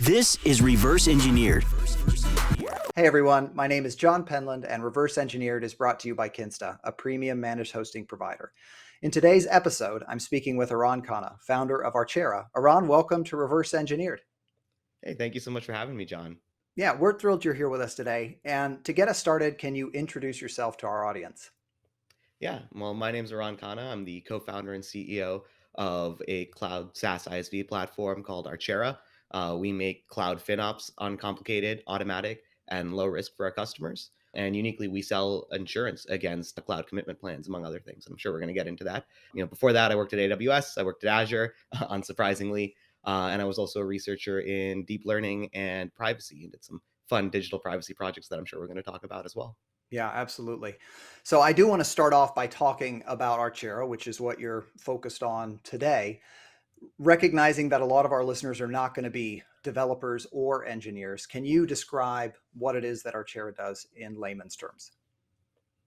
This is Reverse Engineered. Hey everyone, my name is Jon Penland, and Reverse Engineered is brought to you by Kinsta, a premium managed hosting provider. In today's episode, I'm speaking with Aran Khanna, founder of Archera. Aran, welcome to Reverse Engineered. Hey, thank you so much for having me, John. Yeah, we're thrilled you're here with us today. And to get us started, can you introduce yourself to our audience? Yeah, well, my name's Aran Khanna. I'm the co-founder and CEO of a cloud SaaS ISV platform called Archera. We make cloud FinOps uncomplicated, automatic, and low risk for our customers. And uniquely, we sell insurance against the cloud commitment plans, among other things. I'm sure we're going to get into that. Before that, I worked at AWS. I worked at Azure, unsurprisingly. And I was also a researcher in deep learning and privacy and did some fun digital privacy projects that I'm sure we're going to talk about as well. Yeah, absolutely. So I do want to start off by talking about Archera, which is what you're focused on today, recognizing that a lot of our listeners are not going to be developers or engineers. Can you describe what it is that Archera does in layman's terms?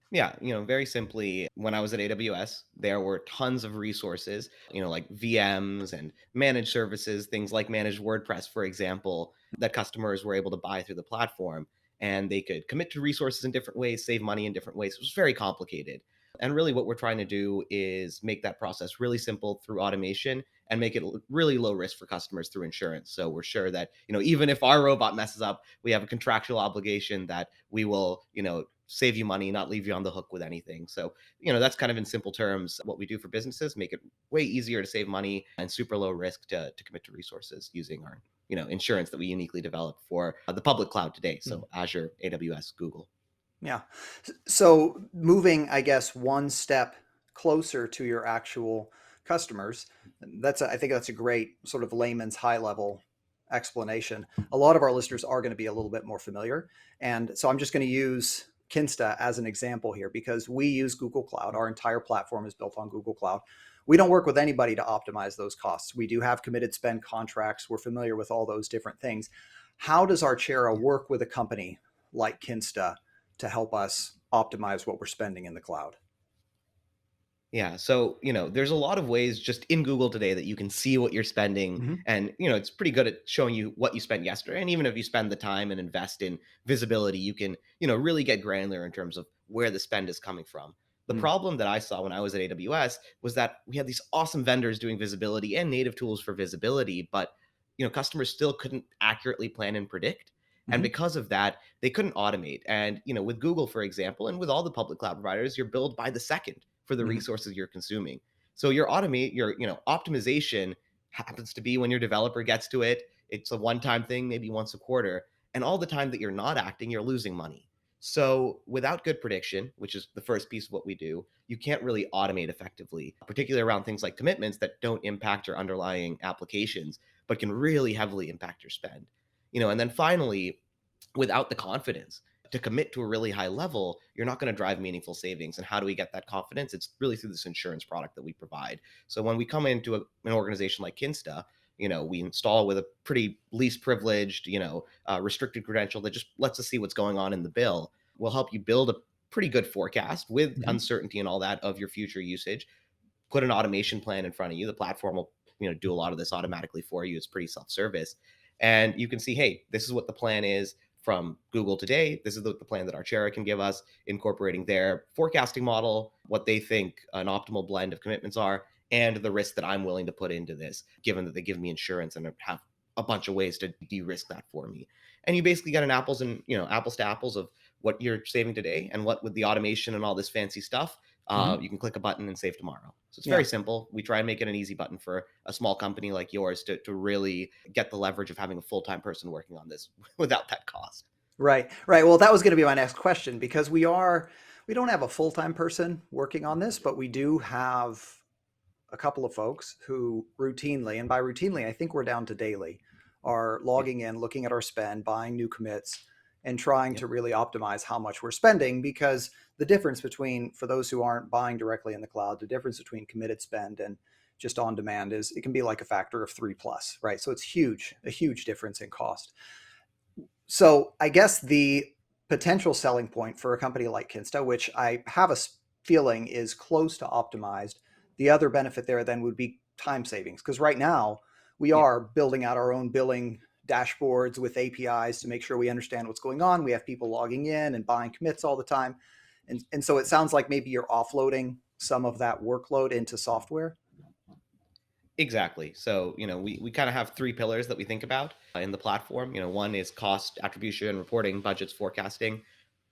Yeah, very simply, when I was at AWS, there were tons of resources, like VMs and managed services, things like Managed WordPress, for example, that customers were able to buy through the platform. And they could commit to resources in different ways, save money in different ways. It was very complicated. And really, what we're trying to do is make that process really simple through automation and make it really low risk for customers through insurance. So we're sure that, even if our robot messes up, we have a contractual obligation that we will, save you money, not leave you on the hook with anything. So, that's kind of in simple terms what we do for businesses, make it way easier to save money and super low risk to commit to resources using our, insurance that we uniquely developed for the public cloud today. So Azure, AWS, Google. Yeah. So moving, I guess, one step closer to your actual customers, I think that's a great sort of layman's high level explanation. A lot of our listeners are going to be a little bit more familiar. And so I'm just going to use Kinsta as an example here because we use Google Cloud. Our entire platform is built on Google Cloud. We don't work with anybody to optimize those costs. We do have committed spend contracts. We're familiar with all those different things. How does Archera work with a company like Kinsta to help us optimize what we're spending in the cloud? Yeah. So, there's a lot of ways just in Google today that you can see what you're spending. Mm-hmm. And, it's pretty good at showing you what you spent yesterday. And even if you spend the time and invest in visibility, you can, really get granular in terms of where the spend is coming from. The problem that I saw when I was at AWS was that we had these awesome vendors doing visibility and native tools for visibility, but, customers still couldn't accurately plan and predict. And because of that, they couldn't automate. And, with Google, for example, and with all the public cloud providers, you're billed by the second for the resources you're consuming. So your optimization happens to be when your developer gets to it. It's a one-time thing, maybe once a quarter. And all the time that you're not acting, you're losing money. So without good prediction, which is the first piece of what we do, you can't really automate effectively, particularly around things like commitments that don't impact your underlying applications, but can really heavily impact your spend. And then finally, without the confidence to commit to a really high level, you're not going to drive meaningful savings. And how do we get that confidence? It's really through this insurance product that we provide. So when we come into an organization like Kinsta, we install with a pretty least privileged, restricted credential that just lets us see what's going on in the bill. We'll help you build a pretty good forecast with uncertainty and all that of your future usage. Put an automation plan in front of you. The platform will, do a lot of this automatically for you. It's pretty self-service. And you can see, hey, this is what the plan is from Google today. This is the plan that Archera can give us, incorporating their forecasting model, what they think an optimal blend of commitments are, and the risk that I'm willing to put into this, given that they give me insurance and have a bunch of ways to de-risk that for me. And you basically get an apples to apples of what you're saving today and what with the automation and all this fancy stuff, you can click a button and save tomorrow. So it's very simple. We try and make it an easy button for a small company like yours to really get the leverage of having a full-time person working on this without that cost. Right. Well, that was going to be my next question because we don't have a full-time person working on this, but we do have a couple of folks who routinely, and by routinely, I think we're down to daily, are logging in, looking at our spend, buying new commits, and trying to really optimize how much we're spending, because the difference between, for those who aren't buying directly in the cloud, the difference between committed spend and just on demand is it can be like a factor of 3+, right? So it's a huge difference in cost. So I guess the potential selling point for a company like Kinsta, which I have a feeling is close to optimized, the other benefit there then would be time savings. Because right now we are building out our own billing dashboards with APIs to make sure we understand what's going on. We have people logging in and buying commits all the time. And so it sounds like maybe you're offloading some of that workload into software. Exactly. So, we kind of have three pillars that we think about in the platform. One is cost attribution, reporting, budgets, forecasting.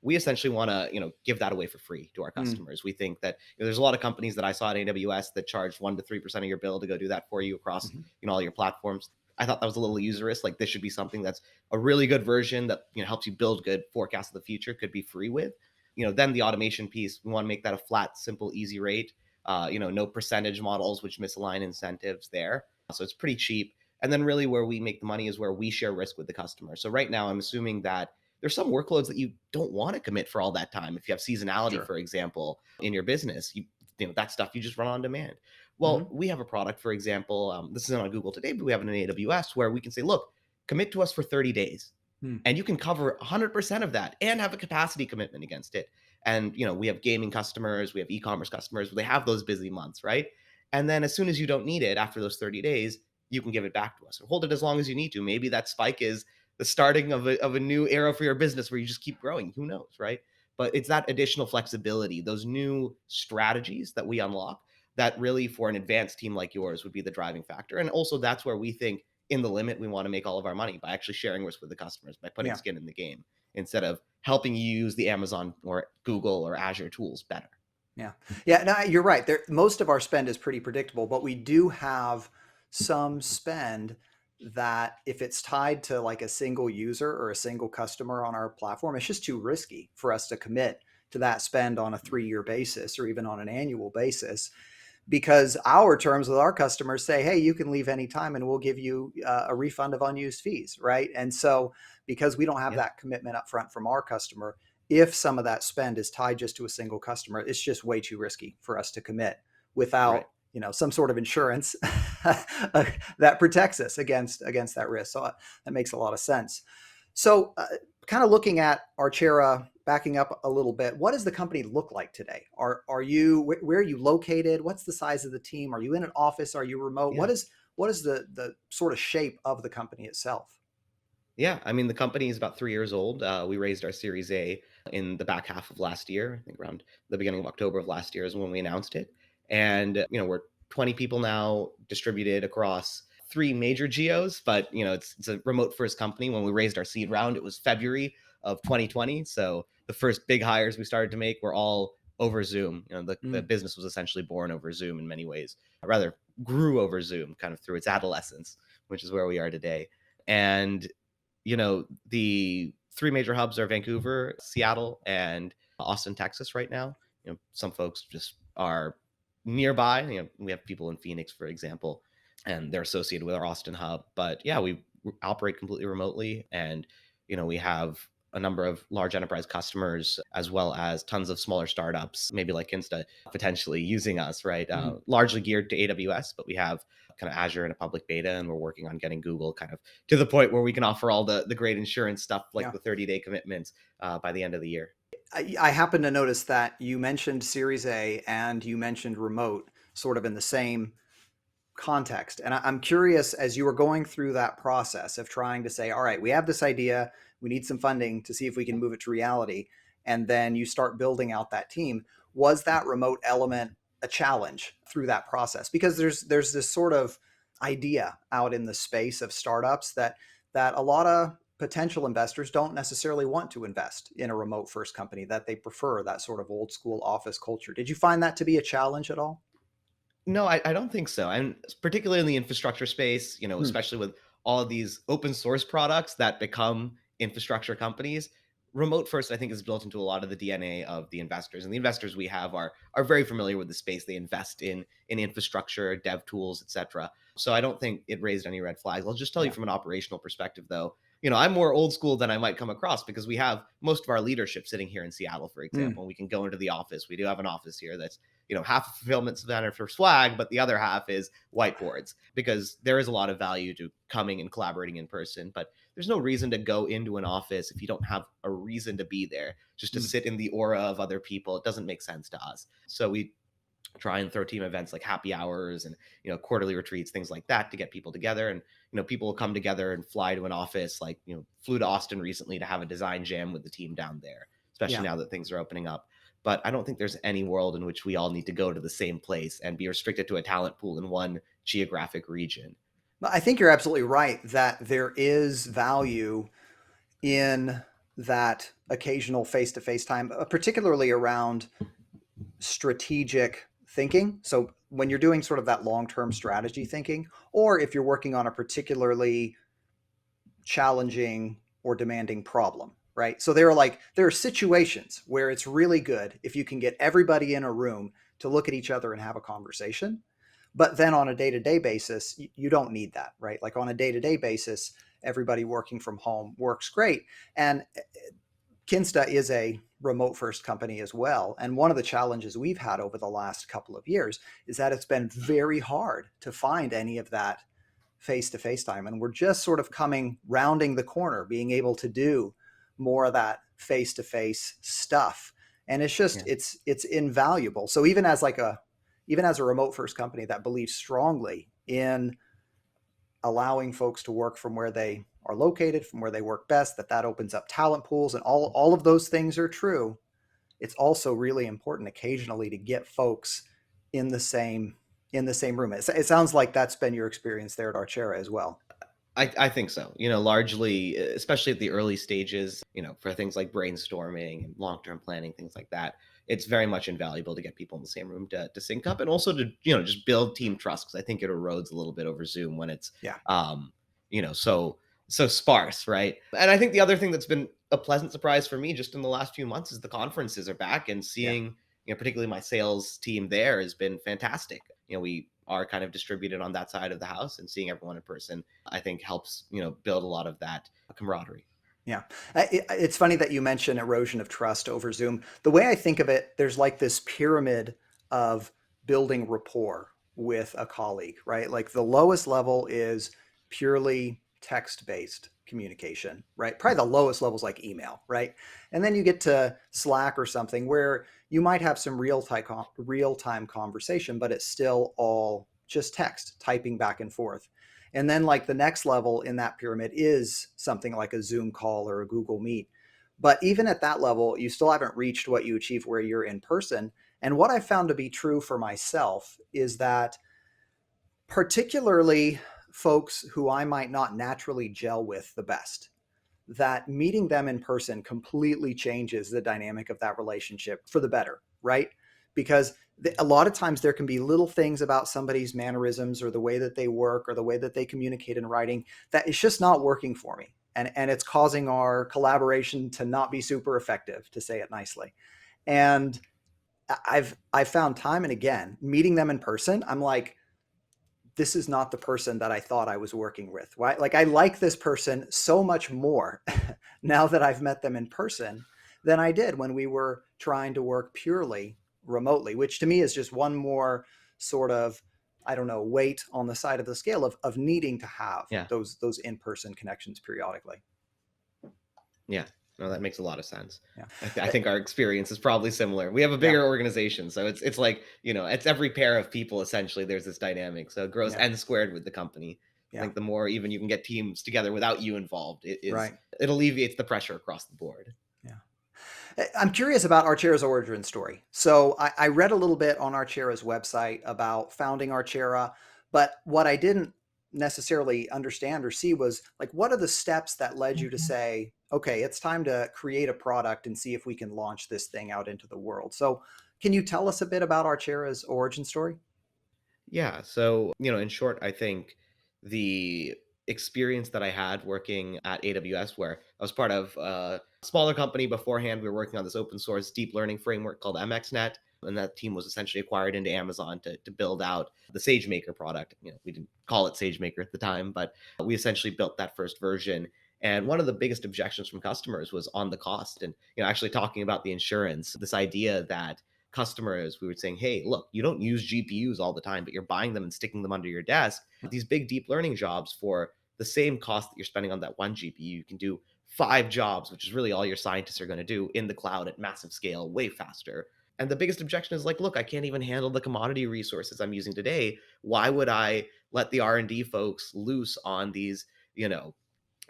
We essentially want to, give that away for free to our customers. We think that there's a lot of companies that I saw at AWS that charge 1 to 3% of your bill to go do that for you across, all your platforms. I thought that was a little usurious. Like, this should be something that's a really good version that, helps you build good forecasts of the future, could be free with. Then the automation piece, we want to make that a flat, simple, easy rate. No percentage models, which misalign incentives there. So it's pretty cheap. And then really where we make the money is where we share risk with the customer. So right now, I'm assuming that there's some workloads that you don't want to commit for all that time. If you have seasonality, for example, in your business, that stuff you just run on demand. Well, we have a product, for example, this isn't on Google today, but we have it in AWS where we can say, look, commit to us for 30 days. And you can cover 100% of that and have a capacity commitment against it. And, we have gaming customers, we have e-commerce customers, they have those busy months, right? And then as soon as you don't need it after those 30 days, you can give it back to us or hold it as long as you need to. Maybe that spike is the starting of a new era for your business where you just keep growing. Who knows, right? But it's that additional flexibility, those new strategies that we unlock that really for an advanced team like yours would be the driving factor. And also that's where we think in the limit, we want to make all of our money by actually sharing risk with the customers, by putting skin in the game instead of helping you use the Amazon or Google or Azure tools better. Yeah, no, you're right. Most of our spend is pretty predictable, but we do have some spend that if it's tied to like a single user or a single customer on our platform, it's just too risky for us to commit to that spend on a 3-year basis or even on an annual basis. Because our terms with our customers say, hey, you can leave anytime and we'll give you a refund of unused fees, right? And so because we don't have that commitment up front from our customer, if some of that spend is tied just to a single customer, it's just way too risky for us to commit without some sort of insurance that protects us against that risk. So that makes a lot of sense. So kind of looking at Archera, backing up a little bit, what does the company look like today? Where are you located? What's the size of the team? Are you in an office? Are you remote? What is the sort of shape of the company itself? Yeah, I mean, the company is about 3 years old. We raised our Series A in the back half of last year. I think around the beginning of October of last year is when we announced it. And, we're 20 people now distributed across 3 major geos, but, it's a remote first company. When we raised our seed round, it was February of 2020. So the first big hires we started to make were all over Zoom. The business was essentially born over Zoom in many ways, or rather grew over Zoom kind of through its adolescence, which is where we are today. And the 3 major hubs are Vancouver, Seattle, and Austin, Texas right now. Some folks just are nearby. We have people in Phoenix, for example, and they're associated with our Austin hub. But yeah, we operate completely remotely. And, we have a number of large enterprise customers, as well as tons of smaller startups, maybe like Kinsta, potentially using us, right? Largely geared to AWS, but we have kind of Azure in a public beta, and we're working on getting Google kind of to the point where we can offer all the great insurance stuff, like the 30-day commitments by the end of the year. I happen to notice that you mentioned Series A and you mentioned remote sort of in the same context. And I'm curious, as you were going through that process of trying to say, all right, we have this idea, we need some funding to see if we can move it to reality, and then you start building out that team, was that remote element a challenge through that process? Because there's this sort of idea out in the space of startups that a lot of potential investors don't necessarily want to invest in a remote first company, that they prefer that sort of old school office culture. Did you find that to be a challenge at all? No, I don't think so. And particularly in the infrastructure space, especially with all of these open source products that become infrastructure companies, remote first, I think, is built into a lot of the DNA of the investors. And the investors we have are very familiar with the space. They invest in infrastructure, dev tools, etc. So I don't think it raised any red flags. I'll just tell you from an operational perspective, though, I'm more old school than I might come across, because we have most of our leadership sitting here in Seattle, for example. We can go into the office. We do have an office here that's half a fulfillment center for swag, but the other half is whiteboards, because there is a lot of value to coming and collaborating in person. But there's no reason to go into an office if you don't have a reason to be there, just to sit in the aura of other people. It doesn't make sense to us. So we try and throw team events like happy hours and, quarterly retreats, things like that to get people together. And, people will come together and fly to an office, like, flew to Austin recently to have a design jam with the team down there, especially Yeah. now that things are opening up. But I don't think there's any world in which we all need to go to the same place and be restricted to a talent pool in one geographic region. I think you're absolutely right that there is value in that occasional face-to-face time, particularly around strategic thinking. So when you're doing sort of that long-term strategy thinking, or if you're working on a particularly challenging or demanding problem, right? So there are situations where it's really good if you can get everybody in a room to look at each other and have a conversation. But then on a day-to-day basis, you don't need that, right? Like on a day-to-day basis, everybody working from home works great. And Kinsta is a remote first company as well. And one of the challenges we've had over the last couple of years is that it's been very hard to find any of that face-to-face time. And we're just sort of rounding the corner, being able to do more of that face-to-face stuff. And it's just, it's invaluable. So even as a remote first company that believes strongly in allowing folks to work from where they are located, from where they work best, that opens up talent pools, and all of those things are true. It's also really important occasionally to get folks in the same room. It sounds like that's been your experience there at Archera as well. I think so. Largely, especially at the early stages, for things like brainstorming and long-term planning, things like that, it's very much invaluable to get people in the same room to sync up, and also to, just build team trust, because I think it erodes a little bit over Zoom when it's, so sparse, right? And I think the other thing that's been a pleasant surprise for me just in the last few months is the conferences are back, and seeing, particularly my sales team there has been fantastic. We are kind of distributed on that side of the house, and seeing everyone in person, I think helps, build a lot of that camaraderie. Yeah. It's funny that you mention erosion of trust over Zoom. The way I think of it, there's like this pyramid of building rapport with a colleague, right? Like the lowest level is purely text-based communication, right? Probably the lowest level is like email, right? And then you get to Slack or something where you might have some real-time conversation, but it's still all just text, typing back and forth. And then like the next level in that pyramid is something like a Zoom call or a Google Meet. But even at that level, you still haven't reached what you achieve where you're in person. And what I found to be true for myself is that particularly folks who I might not naturally gel with the best, that meeting them in person completely changes the dynamic of that relationship for the better, right? Because a lot of times there can be little things about somebody's mannerisms or the way that they work or the way that they communicate in writing that is just not working for me. And it's causing our collaboration to not be super effective, to say it nicely. And I've found time and again, meeting them in person, I'm like, this is not the person that I thought I was working with. Right? Like I like this person so much more now that I've met them in person than I did when we were trying to work purely remotely, which to me is just one more sort of, I don't know, weight on the side of the scale of needing to have those in-person connections periodically. Yeah. No, that makes a lot of sense. Yeah. I think our experience is probably similar. We have a bigger organization, so it's like, it's every pair of people, essentially, there's this dynamic. So it grows n squared with the company. I think the more even you can get teams together without you involved, it alleviates the pressure across the board. Yeah. I'm curious about Archera's origin story. So I read a little bit on Archera's website about founding Archera, but what I didn't necessarily understand or see was like, what are the steps that led you to say, okay, it's time to create a product and see if we can launch this thing out into the world. So can you tell us a bit about Archera's origin story? Yeah. So, in short, I think the experience that I had working at AWS, where I was part of a smaller company beforehand, we were working on this open source deep learning framework called MXNet. And that team was essentially acquired into Amazon to build out the SageMaker product. We didn't call it SageMaker at the time, but we essentially built that first version. And one of the biggest objections from customers was on the cost. And, actually talking about the insurance, this idea that customers, we were saying, hey, look, you don't use GPUs all the time, but you're buying them and sticking them under your desk. These big deep learning jobs, for the same cost that you're spending on that one GPU, you can do 5 jobs, which is really all your scientists are going to do in the cloud at massive scale, way faster. And the biggest objection is like, look, I can't even handle the commodity resources I'm using today. Why would I let the R&D folks loose on these, you know,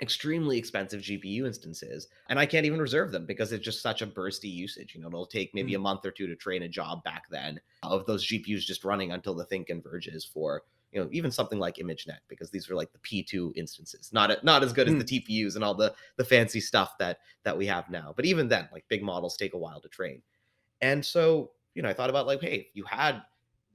extremely expensive GPU instances, and I can't even reserve them because it's just such a bursty usage. It'll take maybe a month or two to train a job back then of those GPUs just running until the thing converges for, even something like ImageNet, because these are like the P2 instances, not as good as the TPUs and all the fancy stuff that we have now. But even then, like big models take a while to train. And so, I thought about like, hey, if you had,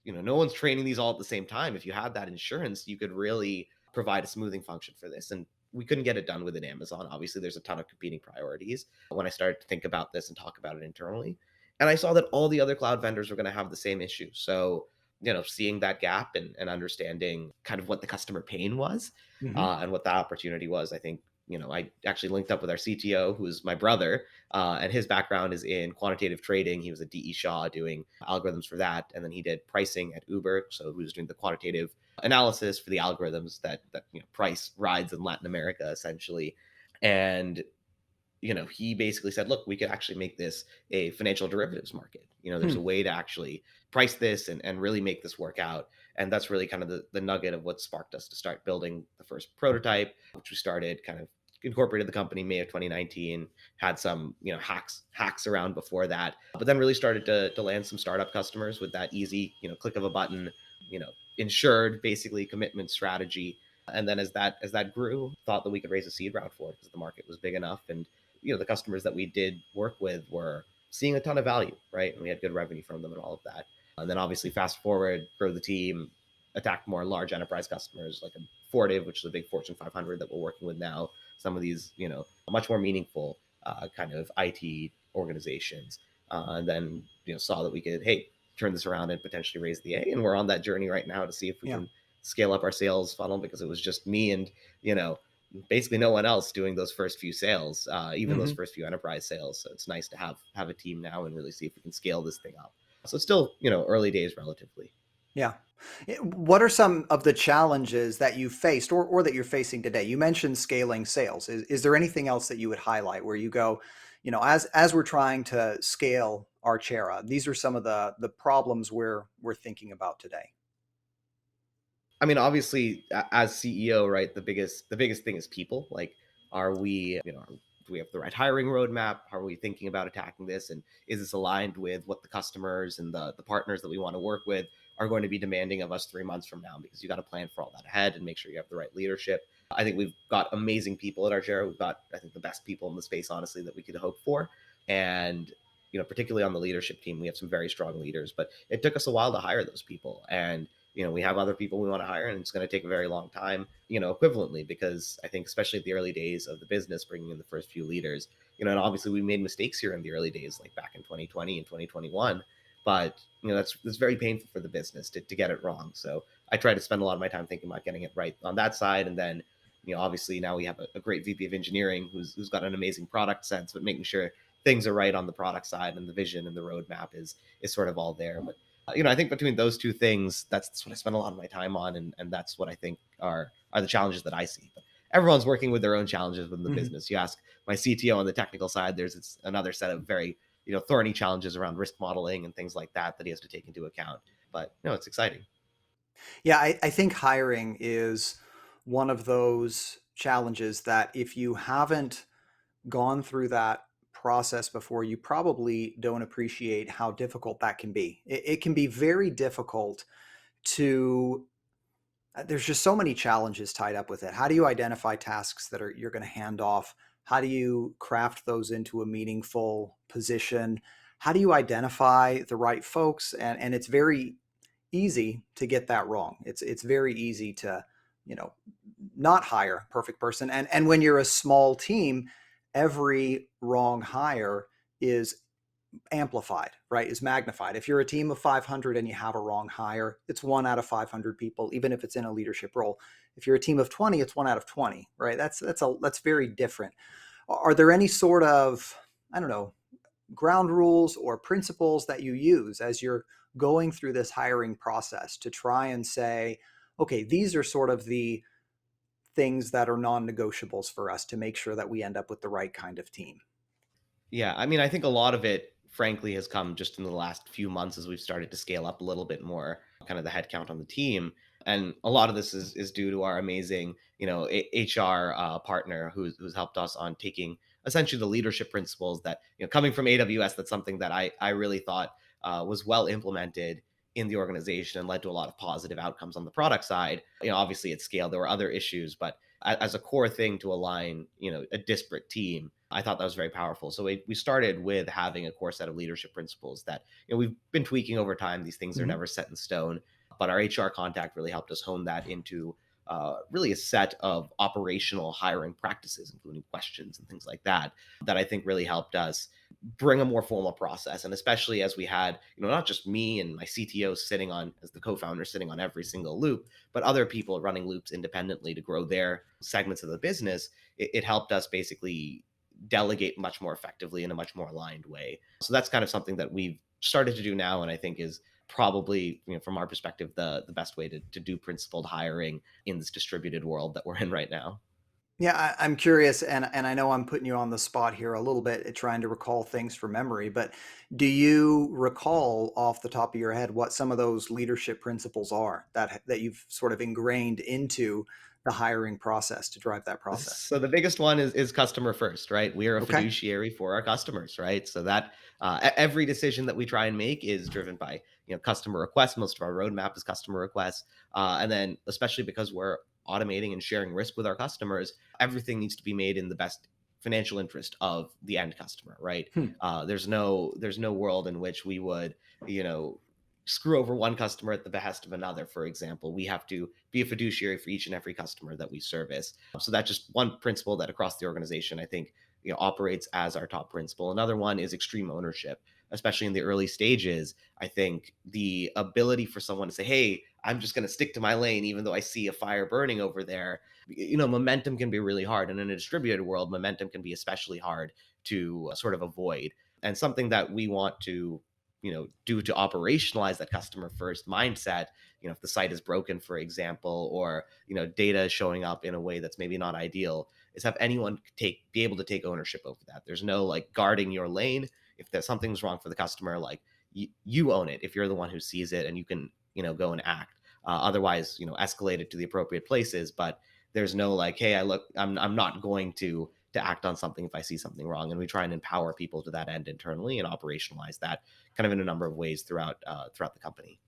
no one's training these all at the same time. If you had that insurance, you could really provide a smoothing function for this. And we couldn't get it done within Amazon. Obviously, there's a ton of competing priorities when I started to think about this and talk about it internally. And I saw that all the other cloud vendors were going to have the same issue. So, seeing that gap and understanding kind of what the customer pain was and what that opportunity was, I think, I actually linked up with our CTO, who's my brother, and his background is in quantitative trading. He was at DE Shaw doing algorithms for that. And then he did pricing at Uber. So he was doing the quantitative analysis for the algorithms that price rides in Latin America, essentially. And he basically said, look, we could actually make this a financial derivatives market. There's a way to actually price this and really make this work out. And that's really kind of the nugget of what sparked us to start building the first prototype, which we started kind of incorporated the company May of 2019, had some, hacks around before that, but then really started to land some startup customers with that easy, click of a button, insured basically commitment strategy. And then as that grew, thought that we could raise a seed round for it because the market was big enough. And, the customers that we did work with were seeing a ton of value, right? And we had good revenue from them and all of that. And then obviously fast forward, grow the team, attack more large enterprise customers like a Fortive, which is a big Fortune 500 that we're working with now. Some of these, much more meaningful kind of IT organizations. And then, saw that we could, hey, turn this around and potentially raise the A. And we're on that journey right now to see if we can scale up our sales funnel, because it was just me and, basically no one else doing those first few sales, even those first few enterprise sales. So it's nice to have a team now and really see if we can scale this thing up. So it's still, early days relatively. Yeah. What are some of the challenges that you faced or that you're facing today? You mentioned scaling sales. Is there anything else that you would highlight where you go, as we're trying to scale Archera, these are some of the problems we're thinking about today? I mean, obviously, as CEO, right, the biggest thing is people. Like, are we, do we have the right hiring roadmap? How are we thinking about attacking this? And is this aligned with what the customers and the partners that we want to work with are going to be demanding of us 3 months from now? Because you got to plan for all that ahead and make sure you have the right leadership. I think we've got amazing people at Archera. We've got, I think, the best people in the space, honestly, that we could hope for. And particularly on the leadership team, we have some very strong leaders, but it took us a while to hire those people. And we have other people we want to hire, and it's going to take a very long time, equivalently, because I think especially at the early days of the business, bringing in the first few leaders, and obviously we made mistakes here in the early days, like back in 2020 and 2021, but that's very painful for the business to get it wrong. So I try to spend a lot of my time thinking about getting it right on that side. And then, obviously now we have a great VP of engineering who's got an amazing product sense, but making sure things are right on the product side and the vision and the roadmap is sort of all there. But I think between those two things, that's what I spend a lot of my time on, and that's what I think are the challenges that I see. But everyone's working with their own challenges within the business. You ask my CTO on the technical side, there's another set of very thorny challenges around risk modeling and things like that he has to take into account. But it's exciting. Yeah, I think hiring is one of those challenges that if you haven't gone through that process before, you probably don't appreciate how difficult that can be. It can be very difficult to, there's just so many challenges tied up with it. How do you identify tasks that you're going to hand off? How do you craft those into a meaningful position? How do you identify the right folks? And it's very easy to get that wrong. It's very easy to, not hire a perfect person. And when you're a small team, every wrong hire is amplified, right? Is magnified. If you're a team of 500 and you have a wrong hire, it's 1 out of 500 people, even if it's in a leadership role. If you're a team of 20, it's 1 out of 20, right? That's very different. Are there any sort of, I don't know, ground rules or principles that you use as you're going through this hiring process to try and say, okay, these are sort of the things that are non-negotiables for us to make sure that we end up with the right kind of team? Yeah, I mean, I think a lot of it frankly has come just in the last few months as we've started to scale up a little bit more, kind of the headcount on the team. And a lot of this is due to our amazing, HR partner who's helped us on taking essentially the leadership principles that, coming from AWS, that's something that I really thought was well implemented in the organization and led to a lot of positive outcomes on the product side. Obviously at scale, there were other issues, but as a core thing to align, a disparate team, I thought that was very powerful. So we started with having a core set of leadership principles that, we've been tweaking over time. These things are never set in stone, but our HR contact really helped us hone that into really a set of operational hiring practices, including questions and things like that, that I think really helped us bring a more formal process. And especially as we had, not just me and my CTO sitting on, as the co-founder, sitting on every single loop, but other people running loops independently to grow their segments of the business, it helped us basically delegate much more effectively in a much more aligned way. So that's kind of something that we've started to do now, and I think is probably, from our perspective, the best way to do principled hiring in this distributed world that we're in right now. Yeah, I'm curious, and I know I'm putting you on the spot here a little bit, trying to recall things from memory, but do you recall off the top of your head what some of those leadership principles are that you've sort of ingrained into the hiring process to drive that process? So the biggest one is customer first, right? We are a Okay. fiduciary for our customers, right? So that every decision that we try and make is driven by, customer requests. Most of our roadmap is customer requests, and then especially because we're automating and sharing risk with our customers, everything needs to be made in the best financial interest of the end customer, right? Hmm. There's no world in which we would, you know, screw over one customer at the behest of another. For example, we have to be a fiduciary for each and every customer that we service. So that's just one principle that across the organization, I think, operates as our top principle. Another one is extreme ownership, especially in the early stages. I think the ability for someone to say, hey, I'm just going to stick to my lane, even though I see a fire burning over there. Momentum can be really hard. And in a distributed world, momentum can be especially hard to sort of avoid. And something that we want to, do to operationalize that customer first mindset, if the site is broken, for example, or, data is showing up in a way that's maybe not ideal, is have anyone be able to take ownership over that. There's no like guarding your lane. If there's something's wrong for the customer, like you own it if you're the one who sees it, and you can, go and act. Otherwise, escalate it to the appropriate places. But there's no like, hey, I'm not going to act on something if I see something wrong. And we try and empower people to that end internally and operationalize that kind of in a number of ways throughout the company.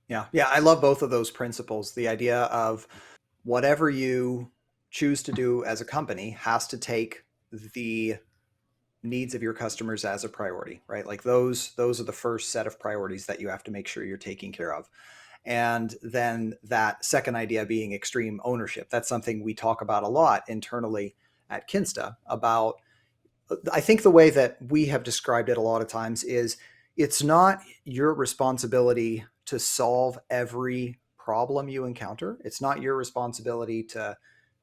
Yeah. Yeah. I love both of those principles. The idea of whatever you choose to do as a company has to take the needs of your customers as a priority, right? Like those are the first set of priorities that you have to make sure you're taking care of. And then that second idea being extreme ownership. That's something we talk about a lot internally at Kinsta about. I think the way that we have described it a lot of times is it's not your responsibility to solve every problem you encounter. It's not your responsibility to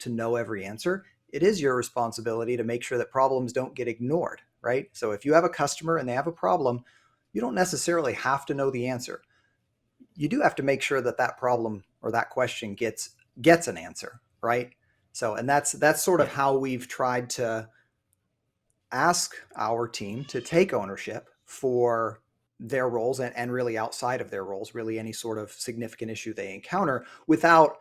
know every answer. It is your responsibility to make sure that problems don't get ignored, right? So if you have a customer and they have a problem, you don't necessarily have to know the answer. You do have to make sure that that problem or that question gets an answer, right? So, and that's sort of Yeah. how we've tried to ask our team to take ownership for their roles and really outside of their roles, really any sort of significant issue they encounter without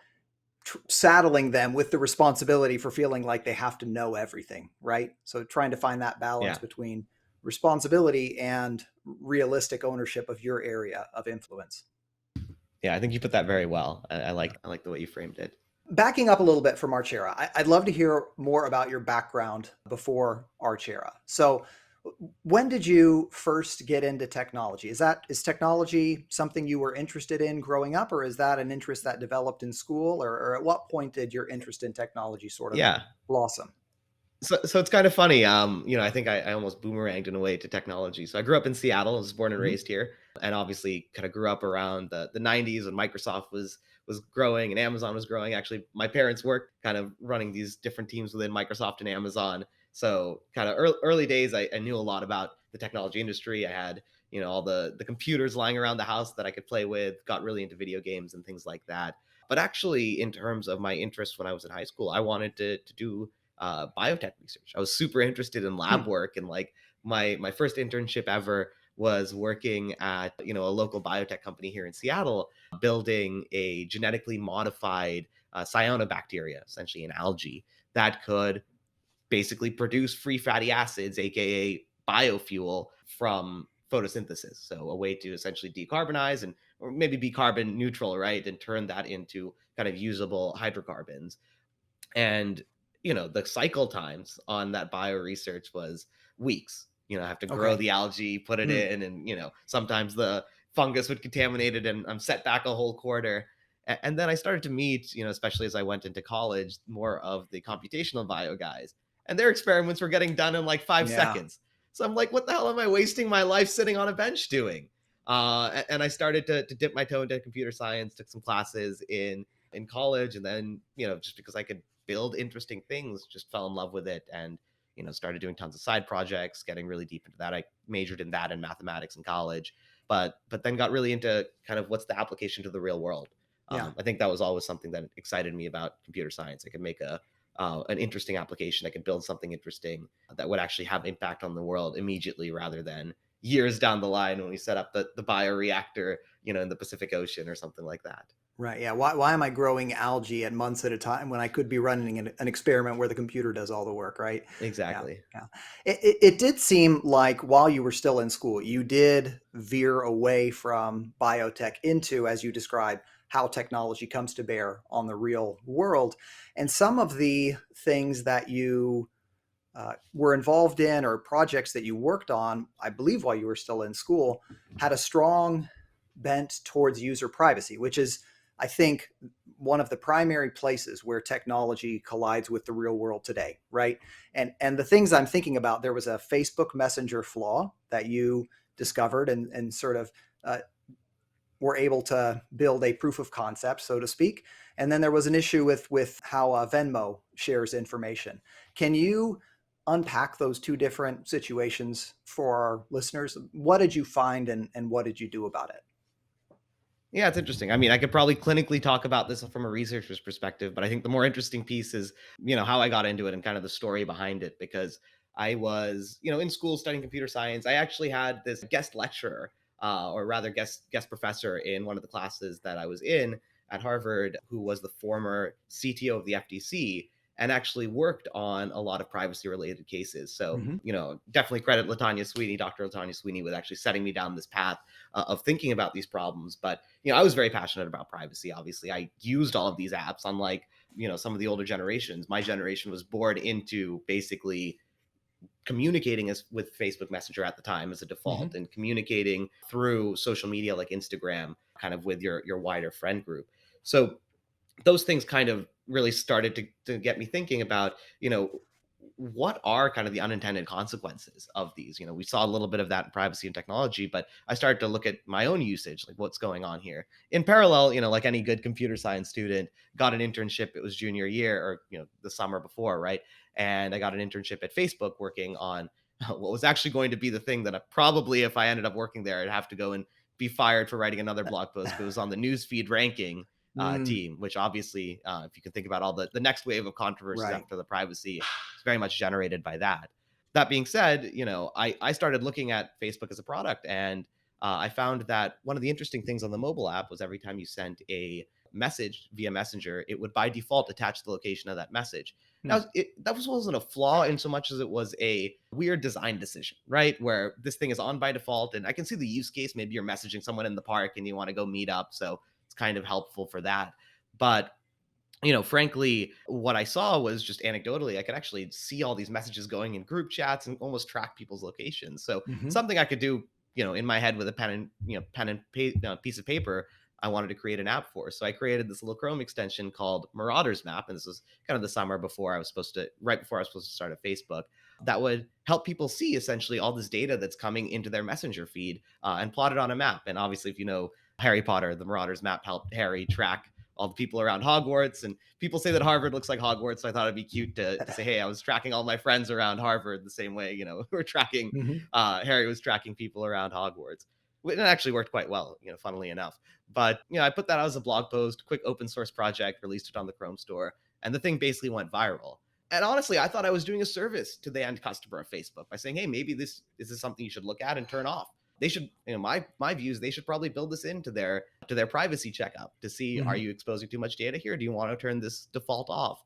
saddling them with the responsibility for feeling like they have to know everything, right? So trying to find that balance Yeah. between responsibility and realistic ownership of your area of influence. Yeah. I think you put that very well. I like the way you framed it. Backing up a little bit from Archera, I'd love to hear more about your background before Archera. So when did you first get into technology? Is technology something you were interested in growing up, or is that an interest that developed in school, or at what point did your interest in technology sort of Yeah. blossom? So it's kind of funny. I think I almost boomeranged in a way to technology. So I grew up in Seattle. I was born and Mhm. raised here, and obviously kind of grew up around the 90s when Microsoft was growing and Amazon was growing. Actually, my parents worked kind of running these different teams within Microsoft and Amazon. So kind of early days, I knew a lot about the technology industry. I had, all the computers lying around the house that I could play with, got really into video games and things like that. But actually, in terms of my interest when I was in high school, I wanted to do biotech research. I was super interested in Hmm. lab work and like my first internship ever was working at, a local biotech company here in Seattle, building a genetically modified cyanobacteria, essentially an algae that could basically produce free fatty acids, aka biofuel, from photosynthesis. So a way to essentially decarbonize and or maybe be carbon neutral, right? And turn that into kind of usable hydrocarbons. And the cycle times on that bio research was weeks. I have to grow Okay. the algae, put it Mm. in, and sometimes the fungus would contaminate it, and I'm set back a whole quarter. And then I started to meet, especially as I went into college, more of the computational bio guys, and their experiments were getting done in like five Yeah. seconds. So I'm like, what the hell am I wasting my life sitting on a bench doing? And I started to dip my toe into computer science, took some classes in college, and then just because I could build interesting things, just fell in love with it, and started doing tons of side projects, getting really deep into that. I majored in that and mathematics in college, but then got really into kind of what's the application to the real world. Yeah. I think that was always something that excited me about computer science. I could make an interesting application. I could build something interesting that would actually have impact on the world immediately, rather than years down the line when we set up the bioreactor, in the Pacific Ocean or something like that. Right. Yeah. Why am I growing algae at months at a time when I could be running an experiment where the computer does all the work? Right. Yeah. Exactly. Yeah. It did seem like while you were still in school, you did veer away from biotech into, as you described, how technology comes to bear on the real world. And some of the things that you were involved in or projects that you worked on, I believe while you were still in school, had a strong bent towards user privacy, which is, I think, one of the primary places where technology collides with the real world today, right? And the things I'm thinking about, there was a Facebook Messenger flaw that you discovered and sort of were able to build a proof of concept, so to speak. And then there was an issue with how Venmo shares information. Can you unpack those two different situations for our listeners? What did you find and what did you do about it? Yeah, it's interesting. I mean, I could probably clinically talk about this from a researcher's perspective, but I think the more interesting piece is, how I got into it and kind of the story behind it. Because I was, in school studying computer science. I actually had this guest lecturer, or rather guest professor in one of the classes that I was in at Harvard, who was the former CTO of the FTC and actually worked on a lot of privacy related cases. So, Mm-hmm. definitely credit Latanya Sweeney, Dr. Latanya Sweeney, with actually setting me down this path of thinking about these problems. But I was very passionate about privacy. Obviously, I used all of these apps. Unlike some of the older generations, my generation was born into basically communicating with Facebook Messenger at the time as a default, Mm-hmm. and communicating through social media like Instagram, kind of with your wider friend group. So those things kind of really started to get me thinking about, what are kind of the unintended consequences of these. We saw a little bit of that in privacy and technology, but I started to look at my own usage, like what's going on here. In parallel, like any good computer science student, got an internship. It was junior year, or the summer before, right? And I got an internship at Facebook working on what was actually going to be the thing that I probably, if I ended up working there, I'd have to go and be fired for writing another blog post. But it was on the newsfeed ranking Mm, team, which obviously, if you can think about all the next wave of controversies right. after the privacy, it's very much generated by that. That being said, I started looking at Facebook as a product, and I found that one of the interesting things on the mobile app was every time you sent a message via Messenger, it would by default attach the location of that message. Hmm. Now, that wasn't a flaw in so much as it was a weird design decision, right? Where this thing is on by default, and I can see the use case. Maybe you're messaging someone in the park and you want to go meet up, so it's kind of helpful for that. But frankly, what I saw was just anecdotally, I could actually see all these messages going in group chats and almost track people's locations. So Mm-hmm. something I could do, in my head with a piece of paper, I wanted to create an app for. So I created this little Chrome extension called Marauders Map, and this was kind of the summer before I was supposed to, right before I was supposed to start at Facebook. That would help people see essentially all this data that's coming into their Messenger feed, and plot it on a map. And obviously, if you know Harry Potter, the Marauders Map helped Harry track all the people around Hogwarts. And people say that Harvard looks like Hogwarts. So I thought it'd be cute to say, hey, I was tracking all my friends around Harvard the same way, we're tracking, Mm-hmm. Harry was tracking people around Hogwarts. It actually worked quite well, funnily enough. But, I put that out as a blog post, quick open source project, released it on the Chrome store. And the thing basically went viral. And honestly, I thought I was doing a service to the end customer of Facebook by saying, hey, maybe this is something you should look at and turn off. They should, my views, they should probably build this into their privacy checkup to see, are Mhm. you exposing too much data here? Do you want to turn this default off?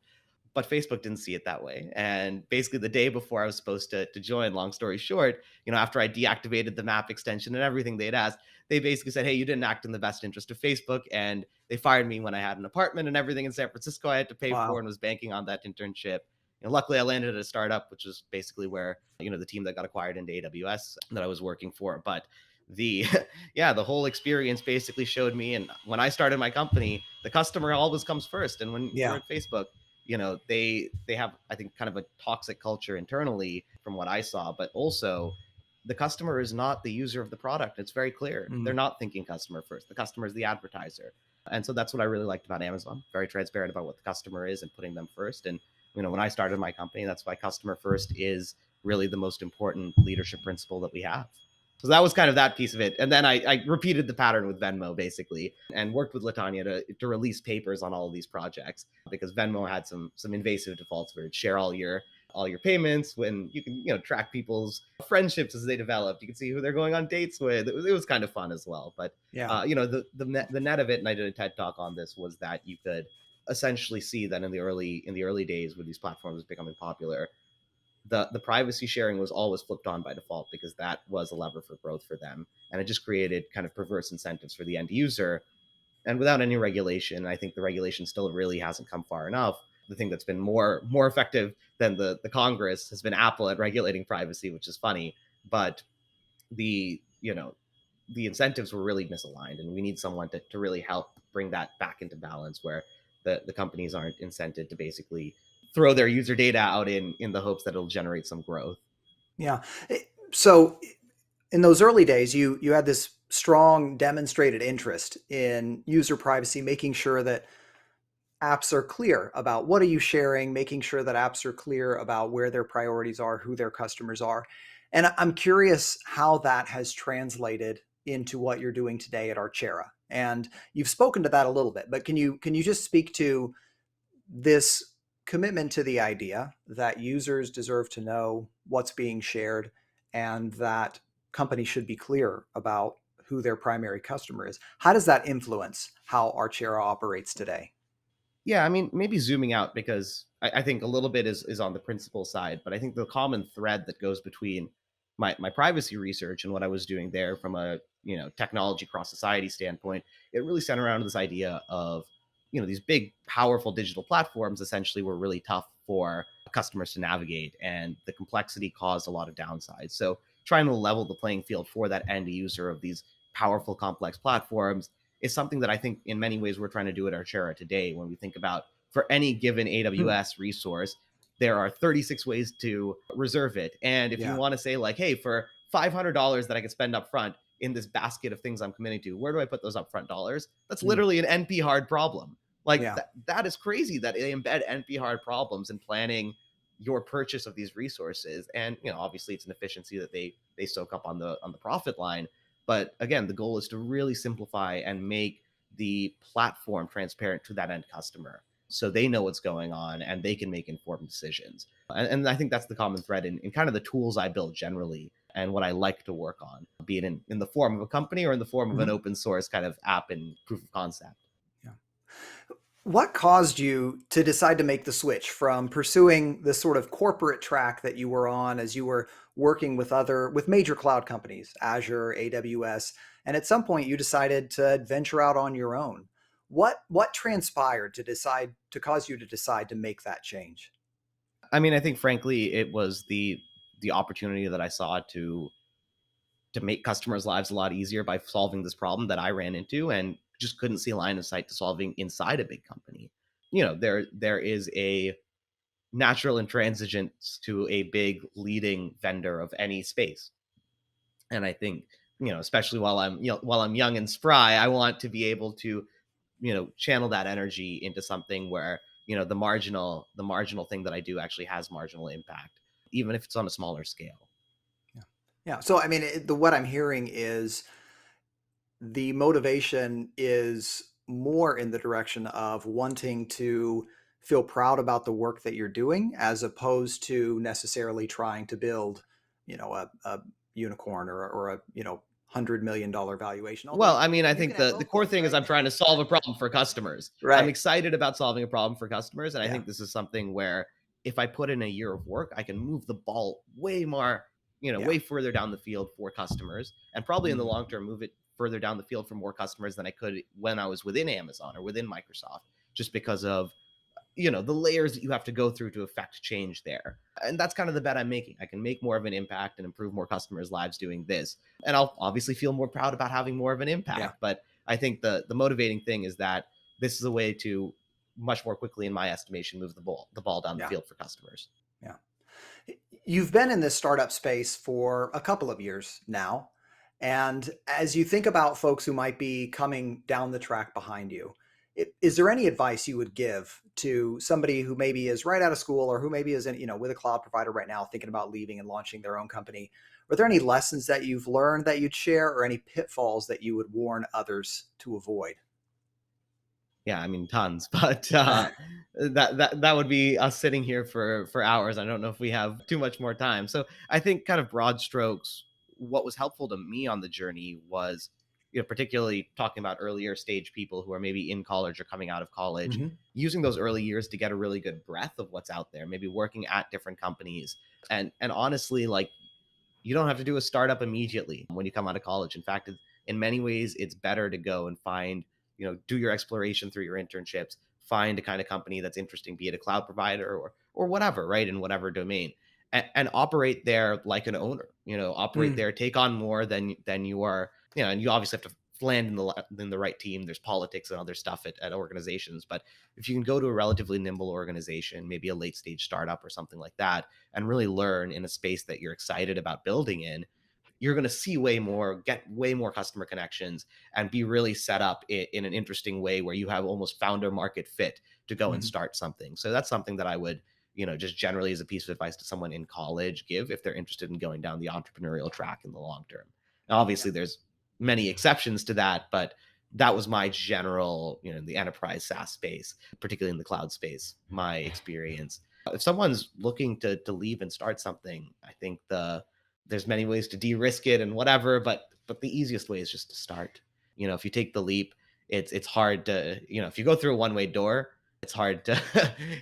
But Facebook didn't see it that way. And basically the day before I was supposed to join, long story short, after I deactivated the map extension and everything they'd asked, they basically said, hey, you didn't act in the best interest of Facebook. And they fired me when I had an apartment and everything in San Francisco I had to pay for Wow. and was banking on that internship. Luckily I landed at a startup, which is basically where, the team that got acquired into AWS that I was working for. But the yeah, the whole experience basically showed me, and when I started my company, the customer always comes first. And when you're Yeah. at Facebook, they have, I think, kind of a toxic culture internally from what I saw, but also the customer is not the user of the product. It's very clear. They're Mm. not thinking customer first. The customer is the advertiser. And so that's what I really liked about Amazon. Very transparent about what the customer is and putting them first. And when I started my company, that's why customer first is really the most important leadership principle that we have. So that was kind of that piece of it. And then I repeated the pattern with Venmo basically, and worked with Latanya to release papers on all of these projects, because Venmo had some invasive defaults where it'd share all your payments, when you can track people's friendships as they developed. You can see who they're going on dates with. It was kind of fun as well. But Yeah. the net of it, and I did a TED talk on this, was that you could essentially see that in the early days with these platforms becoming popular, the privacy sharing was always flipped on by default, because that was a lever for growth for them, and it just created kind of perverse incentives for the end user. And without any regulation, I think the regulation still really hasn't come far enough. The thing that's been more effective than the Congress has been Apple at regulating privacy, which is funny. But the you know the incentives were really misaligned, and we need someone to really help bring that back into balance, where the companies aren't incented to basically throw their user data out in the hopes that it'll generate some growth. Yeah. So in those early days, you had this strong demonstrated interest in user privacy, making sure that apps are clear about what are you sharing, making sure that apps are clear about where their priorities are, who their customers are. And I'm curious how that has translated into what you're doing today at Archera. And you've spoken to that a little bit, but can you just speak to this commitment to the idea that users deserve to know what's being shared and that companies should be clear about who their primary customer is? How does that influence how Archera operates today? Yeah, I mean, maybe zooming out, because I think a little bit is on the principle side, but I think the common thread that goes between my privacy research and what I was doing there from a technology cross society standpoint, it really centered around this idea of these big powerful digital platforms essentially were really tough for customers to navigate, and the complexity caused a lot of downsides. So trying to level the playing field for that end user of these powerful complex platforms is something that I think in many ways we're trying to do at Archera today. When we think about, for any given Hmm. AWS resource, there are 36 ways to reserve it. And if you Yeah. want to say, like, hey, for $500 that I could spend up front in this basket of things I'm committing to, where do I put those upfront dollars? That's Mm. literally an NP hard problem. Like, Yeah. that is crazy that they embed NP hard problems in planning your purchase of these resources. And obviously it's an efficiency that they soak up on the profit line. But again, the goal is to really simplify and make the platform transparent to that end customer, so they know what's going on and they can make informed decisions. And I think that's the common thread in kind of the tools I build generally, and what I like to work on, be it in the form of a company or in the form of an Mhm. open source kind of app and proof of concept. Yeah. What caused you to decide to make the switch from pursuing the sort of corporate track that you were on as you were working with major cloud companies, Azure, AWS, and at some point you decided to venture out on your own? What transpired to cause you to decide to make that change? I mean, I think frankly, it was the opportunity that I saw to make customers' lives a lot easier by solving this problem that I ran into, and just couldn't see a line of sight to solving inside a big company. There is a natural intransigence to a big leading vendor of any space. And I think, especially while I'm young and spry, I want to be able to, channel that energy into something where, the marginal thing that I do actually has marginal impact, even if it's on a smaller scale. Yeah. Yeah. So, I mean, what I'm hearing is the motivation is more in the direction of wanting to feel proud about the work that you're doing, as opposed to necessarily trying to build, a unicorn or a, $100 million valuation. Although Well, I mean, I you can think have the both core goals, thing is right? I'm trying to solve a problem for customers. I'm Right. excited about solving a problem for customers. And I Yeah. think this is something where if I put in a year of work, I can move the ball way more, Yeah. way further down the field for customers, and probably in the Mm. long term, move it further down the field for more customers than I could when I was within Amazon or within Microsoft, just because of the layers that you have to go through to affect change there. And that's kind of the bet I'm making. I can make more of an impact and improve more customers' lives doing this, and I'll obviously feel more proud about having more of an Yeah. impact. But I think the motivating thing is that this is a way to much more quickly, in my estimation, move the ball down the Yeah. field for customers. Yeah. You've been in this startup space for a couple of years now. And as you think about folks who might be coming down the track behind you, is there any advice you would give to somebody who maybe is right out of school, or who maybe is with a cloud provider right now, thinking about leaving and launching their own company? Are there any lessons that you've learned that you'd share, or any pitfalls that you would warn others to avoid? Yeah, I mean tons, but that would be us sitting here for hours. I don't know if we have too much more time. So I think kind of broad strokes, what was helpful to me on the journey was, particularly talking about earlier stage people who are maybe in college or coming out of college, Hmm. using those early years to get a really good breadth of what's out there, maybe working at different companies. And honestly, like, you don't have to do a startup immediately when you come out of college. In fact, in many ways, it's better to go and find, do your exploration through your internships, find a kind of company that's interesting, be it a cloud provider or whatever, right, in whatever domain, and operate there like an owner. Operate Mm. there, take on more than you are. And you obviously have to land in the right team. There's politics and other stuff at organizations, but if you can go to a relatively nimble organization, maybe a late stage startup or something like that, and really learn in a space that you're excited about building in, you're going to see way more, get way more customer connections, and be really set up in an interesting way where you have almost founder market fit to go and Hmm. start something. So that's something that I would, just generally as a piece of advice to someone in college give if they're interested in going down the entrepreneurial track in the long term. Now, Yeah. obviously, there's many exceptions to that, but that was my general, the enterprise SaaS space, particularly in the cloud space, my experience. If someone's looking to leave and start something, I think there's many ways to de-risk it and whatever, but the easiest way is just to start. If you take the leap, it's hard to, if you go through a one-way door, it's hard to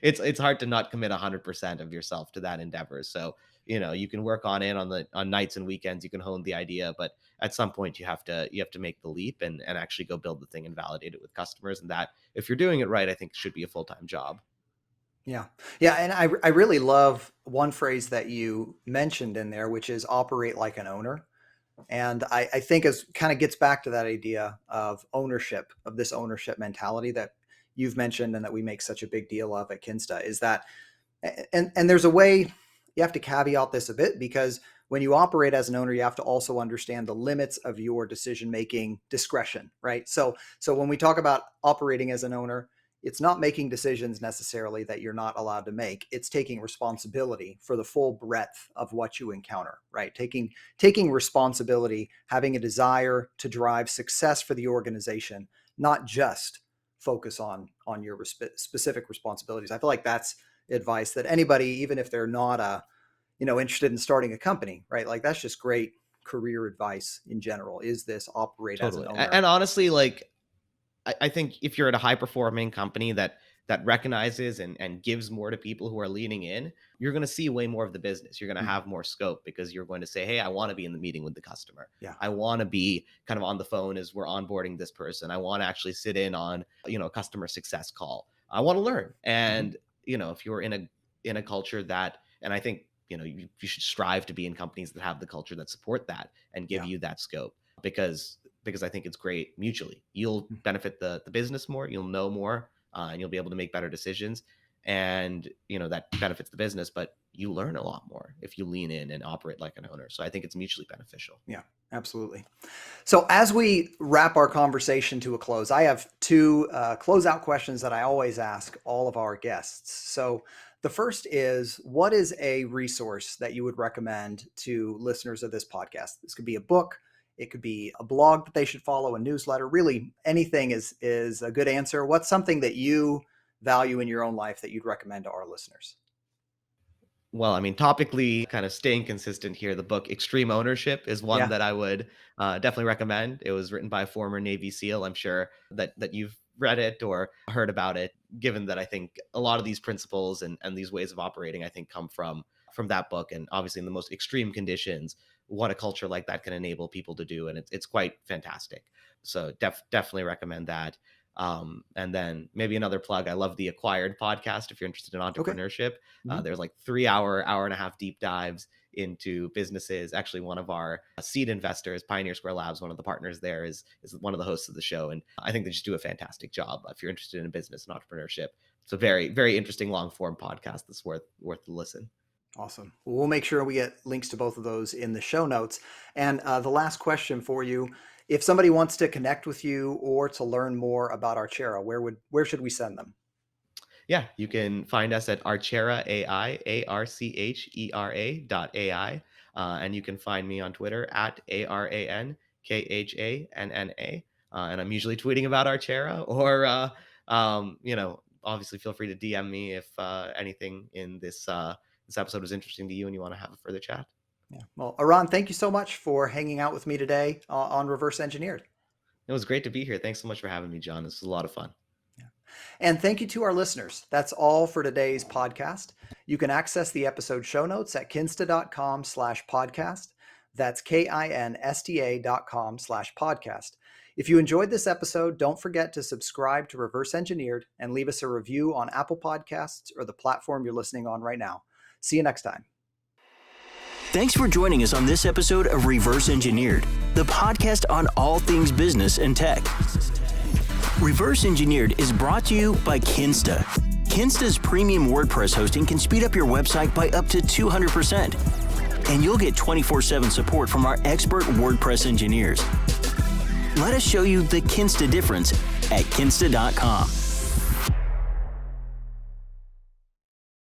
it's hard to not commit 100% of yourself to that endeavor. So, you can work on it on nights and weekends, you can hone the idea, but at some point you have to make the leap and actually go build the thing and validate it with customers. And that, if you're doing it right, I think should be a full-time job. Yeah. Yeah. And I really love one phrase that you mentioned in there, which is operate like an owner. And I think as kind of gets back to that idea of ownership, of this ownership mentality that you've mentioned and that we make such a big deal of at Kinsta, is that, and there's a way you have to caveat this a bit, because when you operate as an owner, you have to also understand the limits of your decision making discretion, right? So when we talk about operating as an owner, it's not making decisions necessarily that you're not allowed to make. It's taking responsibility for the full breadth of what you encounter, right? Taking responsibility, having a desire to drive success for the organization, not just focus on your specific responsibilities. I feel like that's advice that anybody, even if they're not interested in starting a company, right? Like, that's just great career advice in general. Is this operate as an Totally. owner? And honestly, like, I think if you're at a high performing company that recognizes and gives more to people who are leaning in, you're going to see way more of the business. You're going to Mhm. have more scope because you're going to say, hey, I want to be in the meeting with the customer. Yeah. I want to be kind of on the phone as we're onboarding this person. I want to actually sit in on, a customer success call. I want to learn. Mhm. And, if you're in a culture that, and I think, you should strive to be in companies that have the culture that support that and give Yeah. you that scope, because I think it's great mutually. You'll Mm. benefit the business more, you'll know more, and you'll be able to make better decisions. And that benefits the business, but you learn a lot more if you lean in and operate like an owner. So I think it's mutually beneficial. Yeah, absolutely. So as we wrap our conversation to a close, I have two closeout questions that I always ask all of our guests. So the first is, what is a resource that you would recommend to listeners of this podcast? This could be a book, it could be a blog that they should follow, a newsletter. Really, anything is a good answer. What's something that you value in your own life that you'd recommend to our listeners? Well, I mean, topically, kind of staying consistent here, the book Extreme Ownership is one Yeah. that I would definitely recommend. It was written by a former Navy SEAL. I'm sure that you've read it or heard about it, given that I think a lot of these principles and these ways of operating, I think, come from that book. And obviously, in the most extreme conditions, what a culture like that can enable people to do. And it's quite fantastic. So definitely recommend that. And then maybe another plug. I love the Acquired podcast. If you're interested in entrepreneurship, there's like 3 hour and a half deep dives into businesses. Actually, one of our seed investors, Pioneer Square Labs, one of the partners there is one of the hosts of the show. And I think they just do a fantastic job. If you're interested in business and entrepreneurship, it's a very, very interesting long form podcast that's worth the listen. Awesome. Well, we'll make sure we get links to both of those in the show notes. And the last question for you, if somebody wants to connect with you or to learn more about Archera, where should we send them? Yeah, you can find us at Archera AI, ARCHERA.ai. And you can find me on Twitter at ARANKHANNA. And I'm usually tweeting about Archera, or, obviously feel free to DM me if anything in this episode was interesting to you and you want to have a further chat. Yeah. Well, Aran, thank you so much for hanging out with me today on Reverse Engineered. It was great to be here. Thanks so much for having me, John. This was a lot of fun. Yeah. And thank you to our listeners. That's all for today's podcast. You can access the episode show notes at kinsta.com/podcast. That's KINSTA.com/podcast. If you enjoyed this episode, don't forget to subscribe to Reverse Engineered and leave us a review on Apple Podcasts or the platform you're listening on right now. See you next time. Thanks for joining us on this episode of Reverse Engineered, the podcast on all things business and tech. Reverse Engineered is brought to you by Kinsta. Kinsta's premium WordPress hosting can speed up your website by up to 200%. And you'll get 24/7 support from our expert WordPress engineers. Let us show you the Kinsta difference at kinsta.com.